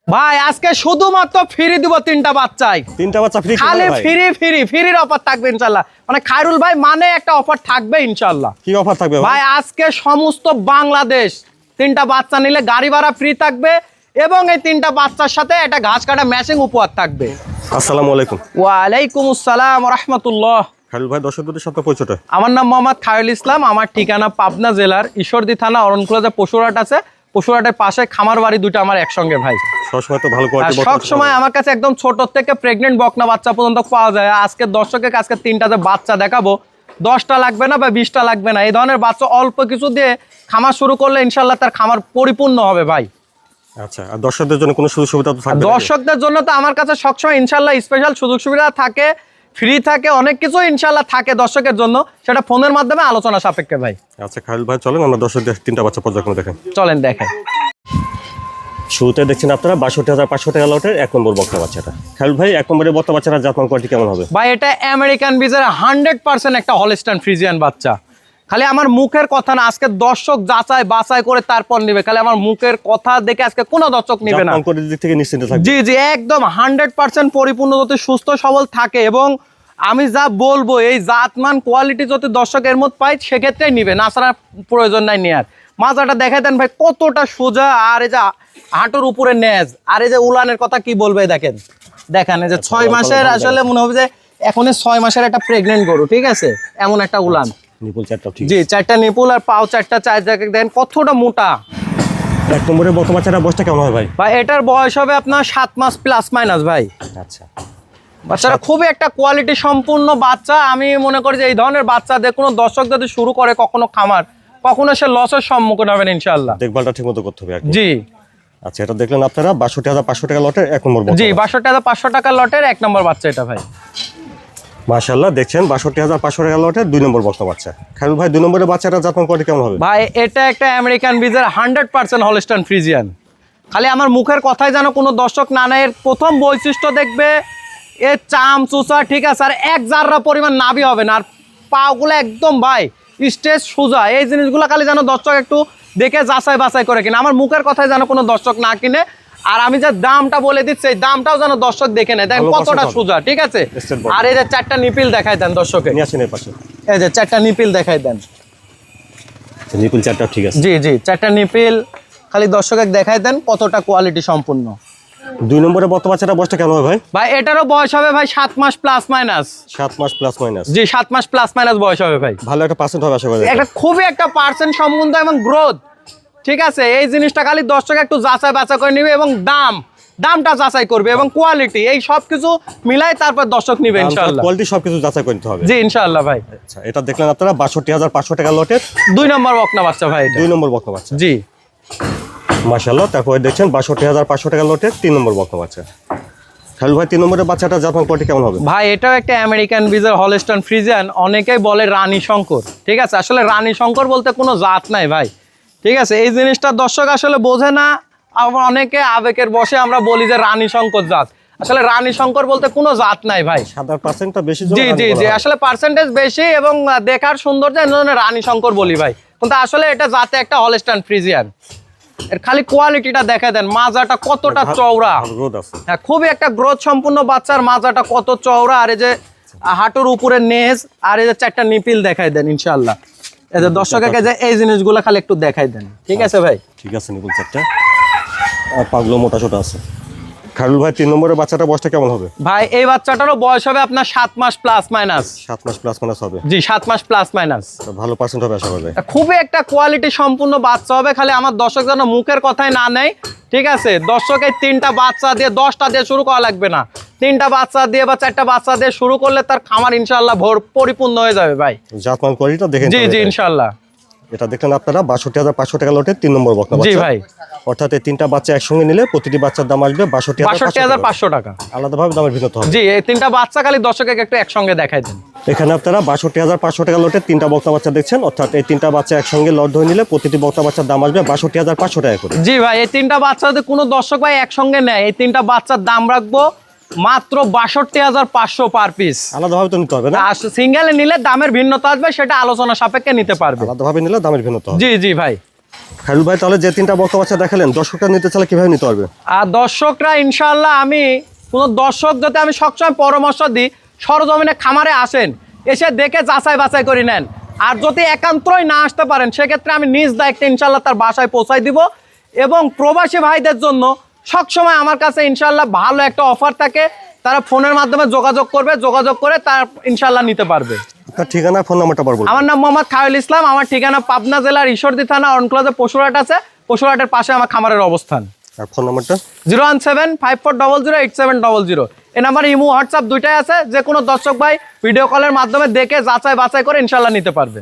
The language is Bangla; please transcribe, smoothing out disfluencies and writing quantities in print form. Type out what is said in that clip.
ভাই আজকে শুধুমাত্র ফ্রি দিব তিনটা বাচ্চাই। তিনটা বাচ্চা ফ্রি? খালি ফ্রির অফার থাকবে ইনশাআল্লাহ। মানে খায়রুল ভাই মানে একটা অফার থাকবে ইনশাআল্লাহ। কি অফার থাকবে ভাই? আজকে সমস্ত বাংলাদেশ তিনটা বাচ্চা নিলে গাড়ি ভাড়া ফ্রি থাকবে এবং এই তিনটা বাচ্চার সাথে একটা ঘাস কাটা ম্যাচিং উপহার থাকবে। আসসালামু আলাইকুম। ওয়া আলাইকুম আসসালাম ওয়া রাহমাতুল্লাহ। খায়রুল ভাই দর্শকদের সাথে পরিচয়। আমার নাম মোহাম্মদ খায়রুল ইসলাম। আমার ঠিকানা পাবনা জেলার ঈশ্বরদী থানা অরণকুলা যে পশুরহাট আছে, পশুরহাটের পাশে খামার বাড়ি দুটো আমার একসঙ্গে ভাই। সবসময় তো ভালো কোয়ালিটি, সব সময় আমার কাছে একদম ছোট থেকে প্রেগনেন্ট বকনা বাচ্চা পর্যন্ত পাওয়া যায়। আজকে দর্শকের আজকে তিনটা যে বাচ্চা দেখাবো, 10টা লাগবে না বা 20টা লাগবে না, এই ধরনের বাচ্চা অল্প কিছু দিয়ে খামার শুরু করলে ইনশাল্লাহ তার খামার পরিপূর্ণ হবে ভাই। আচ্ছা, আর দর্শকদের জন্য কোনো সুযোগ সুবিধা তো থাকবে? দর্শকদের জন্য তো আমার কাছে সবসময় ইনশাল্লাহ স্পেশাল সুযোগ সুবিধা থাকে, ফ্রি থাকে, অনেক কিছু ইনশাল্লাহ থাকে দর্শকের জন্য, সেটা ফোনের মাধ্যমে আলোচনা সাপেক্ষে ভাই। আচ্ছা খায়রুল ভাই, চলেন আমরা দর্শকদের তিনটা বাচ্চা পর্যায়ক্রমে দেখেন। চলেন দেখেন। শুরুতে দেখছেন আপনারা ৬২,৫০০ টাকা লটের ১ নম্বর বকনা বাচ্চাটা। খায়রুল ভাই, ১ নম্বরের বকনা বাচ্চাটা জাতমান কোয়ালিটি কেমন হবে? ভাই এটা আমেরিকান বিজের 100% একটা হলস্টাইন ফ্রিজিয়ান বাচ্চা। খালি আমার মুখের কথা না, আজকে দর্শক যাচাই বাছাই করে তারপর নিবে। খালি আমার মুখের কথা দেখে আজকে কোনো দর্শক নিবে না। জাতমান কোয়ালিটির দিক থেকে নিশ্চিন্ত থাকবে? জি জি, একদম 100% পরিপূর্ণ, যদি সুস্থ সবল থাকে এবং আমি যা বলবো এই জাতমান কোয়ালিটি যদি দর্শকের মধ্যে পাই সেক্ষেত্রেই নিবে, না ছাড়া প্রয়োজন নাই নেয়ার। মাজাটা দেখাই দেন ভাই কতটা সোজা, আর এই যে হাঁটুর উপরে নেজ, আর এই যে উলানের কথা কি বলবে দেখেন। দেখেন এই যে 6 মাসের, আসলে মনে হবে যে এখন 6 মাসের একটা প্রেগনেন্ট গরু, ঠিক আছে, এমন একটা উলান। নিপুল চারটা ঠিক? জি, 4টা নিপুল আর পাও 4টা, চার জায়গায় দেখেন কতটা মোটা। ১ নম্বরের বকনা বাচ্চাটা বয়সটা কেমন হবে ভাই? ভাই এটার বয়স হবে আপনার 7 মাস প্লাস মাইনাস ভাই। আচ্ছা, বাচ্চাটা খুবই একটা কোয়ালিটি সম্পূর্ণ বাচ্চা। আমি মনে করি যে এই ধরনের বাচ্চাদের কোনো দর্শক যদি শুরু করে কখনো খামার, কখনো সে লসের সম্মুখীন হবেন ইনশাআল্লাহ। দেখভালটা ঠিক মতো করতে হবে। জি আচ্ছা, এটা দেখলেন আপনারা ৬২,৫০০ টাকা লটের ১ নম্বর বকনা। জি, ৬২,৫০০ টাকা লটের 1 নম্বর বাচ্চা এটা ভাই। মাশাআল্লাহ, দেখছেন ৬২,৫০০ টাকা লটের 2 নম্বর বকনা বাচ্চা। খায়রুল ভাই, 2 নম্বরের বাচ্চাটা জাতমান কোয়ালিটি কেমন হবে? ভাই এটা একটা আমেরিকান বিজের 100% হলস্টাইন ফ্রিজিয়ান। খালি আমার মুখের কথাই যেন কোনো দর্শক না নেয়। এর প্রথম বৈশিষ্ট্য দেখবে এর চাম চুচা, ঠিক আছে, আর 1 জাররা পরিমাণ নাভি হবে না, আর পাগুলো একদম ভাই স্টেজ সোজা। এই জিনিসগুলো খালি যেন দর্শক একটু দেখে যাচাই বাছাই করে কিনে। আমার মুখের কথাই যেন কোনো দর্শক না কিনে, আর আমি যে দামটা বলে দিচ্ছি এই দামটাও যেন দর্শক দেখে নেয়। দেখেন কতটা সোজা, ঠিক আছে। আর এই যে 4টা নিপিল দেখাই দেন দর্শকে, নিয়ে আসেন এই পাশে। এই যে 4টা নিপিল দেখাই দেন। নিপুল চারটা ঠিক আছে? জি জি, 4টা নিপিল খালি দর্শকে দেখাই দেন কতটা কোয়ালিটি সম্পূর্ণ। 2 নম্বরের বকনা বাচ্চাটা বয়সটা কেমন হবে ভাই? ভাই এটারও বয়স হবে ভাই 7 মাস প্লাস মাইনাস। 7 মাস প্লাস মাইনাস? জি, 7 মাস প্লাস মাইনাস বয়স হবে ভাই। ভালো একটা পার্সেন্ট হবে আশা করি। একটা খুবই একটা পার্সেন্ট সম্বন্ধ এবং গ্রোথ, ঠিক আছে। এই জিনিসটা খালি দর্শক একটু যাচাই বাছাই করে নিবে এবং দামটা যাচাই করবে এবং কোয়ালিটি, এই সব কিছু মিলাই তারপর দর্শক নিবে ইনশাআল্লাহ। কোয়ালিটি সবকিছু যাচাই করতে হবে। জি ইনশাআল্লাহ ভাই। আচ্ছা, এটা দেখলেন আপনারা ৬২,৫০০ টাকা লটের 2 নম্বর বকনা বাচ্চা ভাই এটা। 2 নম্বর বকনা বাচ্চা। জি মাশাআল্লাহ, তারপরে দেখছেন ৬২,৫০০ টাকা লটের 3 নম্বর বকনা বাচ্চা। খায়রুল ভাই, 3 নম্বরের বাচ্চাটা জাতমান কোয়ালিটি কেমন হবে? ভাই এটাও একটা আমেরিকান বিজের হলস্টাইন ফ্রিজিয়ান। অনেকেই বলে রানী শঙ্কর, ঠিক আছে। আসলে রানী শঙ্কর বলতে কোনো জাত নাই ভাই, ঠিক আছে। এই জিনিসটা দর্শক আসলে বোঝে না। আবার অনেকে আবেগের বসে আমরা বলি যে রানী শঙ্কর জাত। আসলে রানী শঙ্কর বলতে কোনো জাত নাই ভাই। সাদার পার্সেন্টটা বেশি। জি জি জি, আসলে পার্সেন্টেজ বেশি এবং দেখার সৌন্দর্য এই জন্য রানী শঙ্কর বলি ভাই। কিন্তু আসলে এটা জাতে একটা হলস্টাইন ফ্রিজিয়ান। এর খালি কোয়ালিটিটা দেখা দেন, মাজাটা কতটা চওড়া। হ্যাঁ, খুবই একটা গ্রোথ সম্পূর্ণ বাচ্চার মাজাটা কত চওড়া, আর এই যে হাঁটুর উপরে নেজ, আর এই যে 4টা নিপিল দেখাই দেন ইনশাআল্লাহ। এই যে দর্শককে যে এই জিনিসগুলো খালি একটু দেখাই দেন, ঠিক আছে ভাই। ঠিক আছে, নিপুল চারটা আর পাগলো মোটা ছোট আছে। খায়রুল ভাই, 3 নম্বরের বাচ্চাটা বয়সটা কেমন হবে? ভাই এই বাচ্চাটারও বয়স হবে আপনার 7 মাস প্লাস মাইনাস। 7 মাস প্লাস মাইনাস হবে? জি, 7 মাস প্লাস মাইনাস। ভালো পার্সেন্ট হবে আশা করি। খুবই একটা কোয়ালিটি সম্পূর্ণ বাচ্চা হবে। খালি আমার দর্শক যেন মুখের কথাই না নেয়, ঠিক আছে। দর্শকের 3টা বাচ্চা দিয়ে 10টা দিয়ে শুরু করা লাগবে না। 3টা বাচ্চা দিয়ে বা 4টা বাচ্চা দিয়ে শুরু করলে তার খামার ইনশাআল্লাহ পরিপূর্ণ হয়ে যাবে ভাই। জাতমান কোয়ালিটিটা দেখেন। জি জি ইনশাআল্লাহ। এটা দেখলেন আপনারা ৬২,৫০০ টাকা লটের 3 নম্বর বকনা বাচ্চা। জি ভাই। অর্থাৎ এই 3টা বাচ্চা একসঙ্গে নিলে প্রতিটি বাচ্চার দাম আসবে ৬২,৫০০ টাকা। আলাদাভাবে দামের ভিন্নতা হবে। জি, এই 3টা বাচ্চা খালি দর্শককে একটু একসঙ্গে দেখাই দেন। এখানে আপনারা ৬২,৫০০ টাকা লটের 3টা বকনা বাচ্চা দেখছেন। অর্থাৎ এই 3টা বাচ্চা একসঙ্গে লট ধরে নিলে প্রতিটি বকনা বাচ্চার দাম আসবে ৬২,৫০০ টাকা করে। জি ভাই, এই 3টা বাচ্চা যদি কোনো দর্শক ভাই একসঙ্গে নেয়, এই 3টা বাচ্চার দাম রাখবো মাত্র ৬২,৫০০ পার পিস। আলাদাভাবে তো নিতে হবে না? সিঙ্গেলে নিলে দামের ভিন্নতা আসবে, সেটা আলোচনা সাপেক্ষে নিতে পারবে। আলাদাভাবে নিলে দামের ভিন্নতা হবে। জি জি ভাই। খায়রুল ভাই তাহলে যে 3টা বকনা বাচ্চা দেখালেন দর্শকরা নিতে চাইলে কিভাবে নিতে পারবে? আর দর্শকরা ইনশাআল্লাহ, আমি কোনো দর্শক যদি আমি সবসময় পরামর্শ দিই, সরজমিনে খামারে আসেন, এসে দেখে যাচাই বাছাই করে নেন। আর যদি একান্তই না আসতে পারেন সেক্ষেত্রে আমি নিজ দায়িত্বে ইনশাআল্লাহ তার বাসায় পৌঁছাই দিব। এবং প্রবাসী ভাইদের জন্য সবসময় আমার কাছে ইনশাআল্লাহ ভালো একটা অফার থাকে, তারা ফোনের মাধ্যমে যোগাযোগ করবে, যোগাযোগ করে তার ইনশাআল্লাহ নিতে পারবে। আপনার ঠিকানা, ফোন নাম্বারটা বলবো। আমার নাম মোহাম্মদ খায়রুল ইসলাম, আমার ঠিকানা পাবনা জেলার ঈশ্বরদী থানা অনক্লজে পশুরহাট আছে, পশুরহাটের পাশে আমার খামারের অবস্থান। আর ফোন নাম্বারটা 01754008700। এই নাম্বার ইমো হোয়াটসঅ্যাপ দুইটাই আছে, যে কোনো দর্শক ভাই ভিডিও কলের মাধ্যমে দেখে যাচাই বাছাই করে ইনশাআল্লাহ নিতে পারবে।